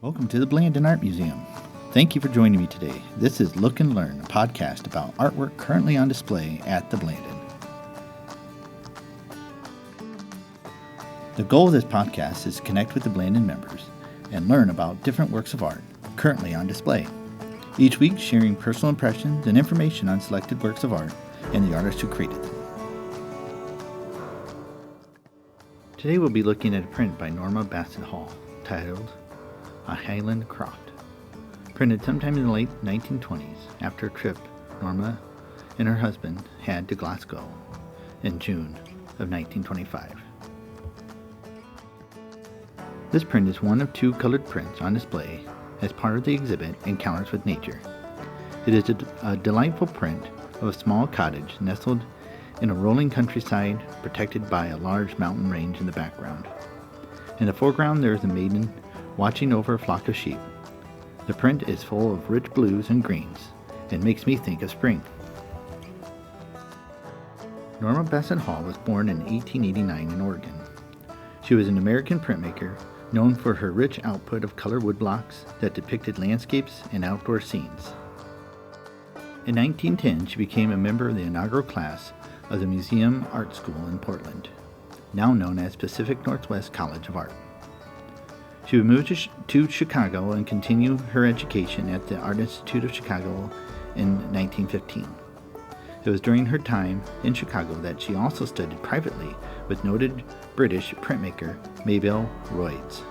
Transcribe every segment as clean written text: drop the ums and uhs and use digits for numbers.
Welcome to the Blandon Art Museum. Thank you for joining me today. This is Look and Learn, a podcast about artwork currently on display at the Blandon. The goal of this podcast is to connect with the Blandon members and learn about different works of art currently on display. Each week, sharing personal impressions and information on selected works of art and the artists who created them. Today we'll be looking at a print by Norma Bassett Hall titled A Highland Croft. Printed sometime in the late 1920s after a trip Norma and her husband had to Glasgow in June of 1925. This print is one of two colored prints on display as part of the exhibit Encounters with Nature. It is a delightful print of a small cottage nestled in a rolling countryside protected by a large mountain range in the background. In the foreground there is a maiden watching over a flock of sheep. The print is full of rich blues and greens and makes me think of spring. Norma Bassett Hall was born in 1889 in Oregon. She was an American printmaker known for her rich output of color woodblocks that depicted landscapes and outdoor scenes. In 1910, she became a member of the inaugural class of the Museum Art School in Portland, now known as Pacific Northwest College of Art. She would move to Chicago and continue her education at the Art Institute of Chicago in 1915. It was during her time in Chicago that she also studied privately with noted British printmaker Mabel Royds.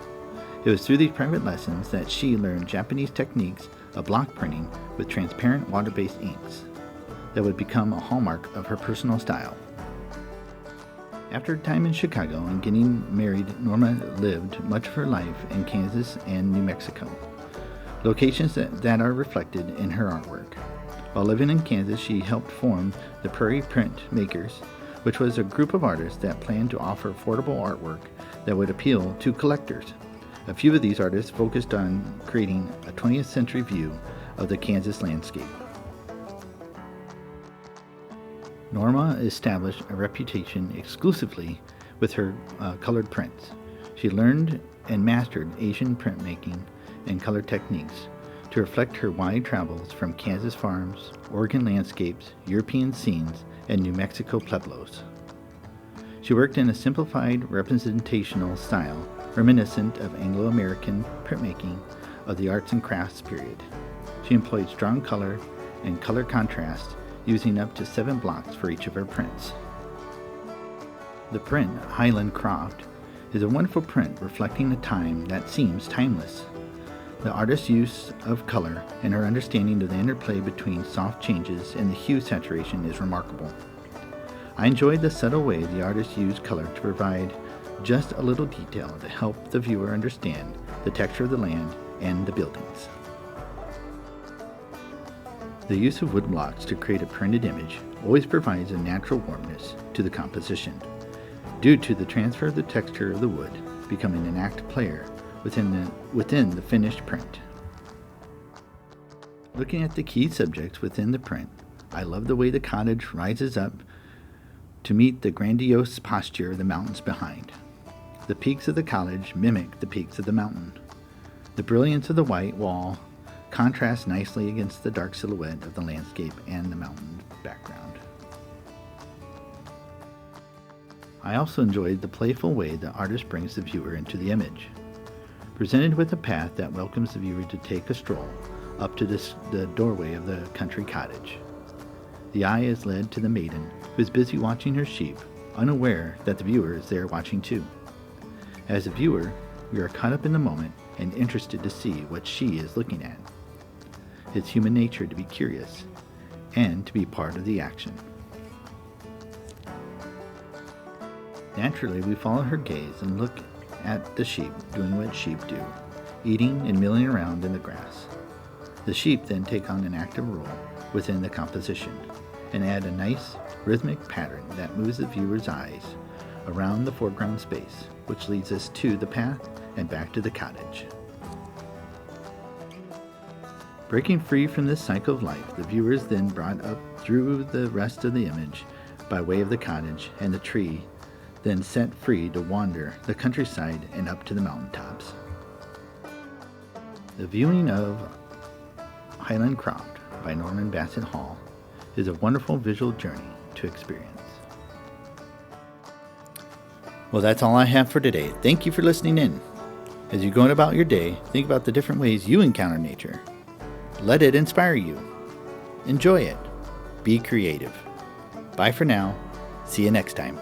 It was through these private lessons that she learned Japanese techniques of block printing with transparent water-based inks that would become a hallmark of her personal style. After time in Chicago and getting married, Norma lived much of her life in Kansas and New Mexico, locations that are reflected in her artwork. While living in Kansas, she helped form the Prairie Print Makers, which was a group of artists that planned to offer affordable artwork that would appeal to collectors. A few of these artists focused on creating a 20th century view of the Kansas landscape. Norma established a reputation exclusively with her colored prints. She learned and mastered Asian printmaking and color techniques to reflect her wide travels from Kansas farms, Oregon landscapes, European scenes, and New Mexico pueblos. She worked in a simplified representational style reminiscent of Anglo-American printmaking of the arts and crafts period. She employed strong color and color contrast, using up to 7 blocks for each of her prints. The print, Highland Croft, is a wonderful print reflecting a time that seems timeless. The artist's use of color and her understanding of the interplay between soft changes and the hue saturation is remarkable. I enjoyed the subtle way the artist used color to provide just a little detail to help the viewer understand the texture of the land and the buildings. The use of woodblocks to create a printed image always provides a natural warmness to the composition, due to the transfer of the texture of the wood becoming an active player within the finished print. Looking at the key subjects within the print, I love the way the cottage rises up to meet the grandiose posture of the mountains behind. The peaks of the cottage mimic the peaks of the mountain. The brilliance of the white wall contrasts nicely against the dark silhouette of the landscape and the mountain background. I also enjoyed the playful way the artist brings the viewer into the image, presented with a path that welcomes the viewer to take a stroll up to the doorway of the country cottage. The eye is led to the maiden, who is busy watching her sheep, unaware that the viewer is there watching too. As a viewer, we are caught up in the moment and interested to see what she is looking at. It's human nature to be curious and to be part of the action. Naturally, we follow her gaze and look at the sheep doing what sheep do, eating and milling around in the grass. The sheep then take on an active role within the composition and add a nice rhythmic pattern that moves the viewer's eyes around the foreground space, which leads us to the path and back to the cottage. Breaking free from this cycle of life, the viewer is then brought up through the rest of the image by way of the cottage and the tree, then set free to wander the countryside and up to the mountaintops. The viewing of Highland Croft by Norman Bassett Hall is a wonderful visual journey to experience. Well, that's all I have for today. Thank you for listening in. As you go about your day, think about the different ways you encounter nature. Let it inspire you. Enjoy it. Be creative. Bye for now. See you next time.